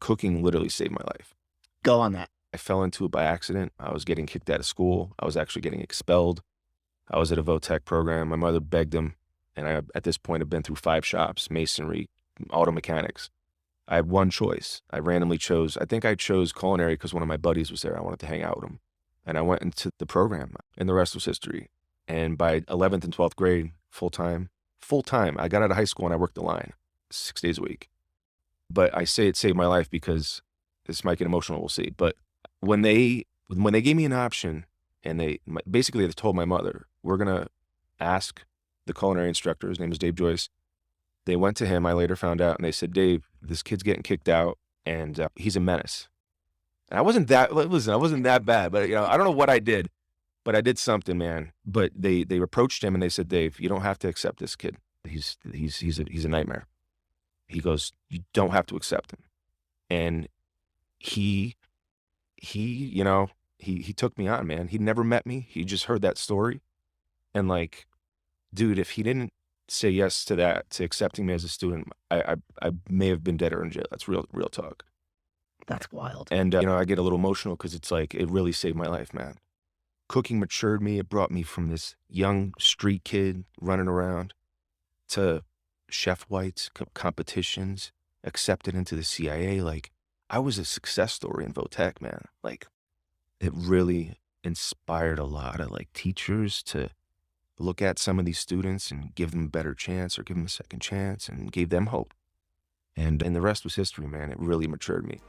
cooking literally saved my life. Go on that. I fell into it by accident. I was getting kicked out of school. I was actually getting expelled. I was at a VOTEC program. My mother begged him, and I, at this point, have been through 5 shops, masonry, auto mechanics. I had one choice. I randomly chose, I think I chose culinary because one of my buddies was there. I wanted to hang out with him. And I went into the program, and the rest was history. And by 11th and 12th grade, full-time, I got out of high school and I worked the line 6 days a week. But I say it saved my life because this might get emotional, we'll see. But when they gave me an option, and basically they told my mother, we're going to ask the culinary instructor, his name is Dave Joyce. They went to him, I later found out, and they said, Dave, this kid's getting kicked out, and he's a menace. And I wasn't that bad, but I don't know what I did, but I did something, man. But they approached him and they said, Dave, you don't have to accept this kid. He's a nightmare. He goes, you don't have to accept him. And he took me on, man. He'd never met me. He just heard that story. And like, dude, if he didn't say yes to that, to accepting me as a student, I may have been dead or in jail. That's real talk. That's wild. And, I get a little emotional because it's like, it really saved my life, man. Cooking matured me. It brought me from this young street kid running around to chef whites, competitions, accepted into the CIA. Like, I was a success story in VOTEC, man. Like, it really inspired a lot of like teachers to look at some of these students and give them a better chance or give them a second chance, and gave them hope. And the rest was history, man. It really matured me.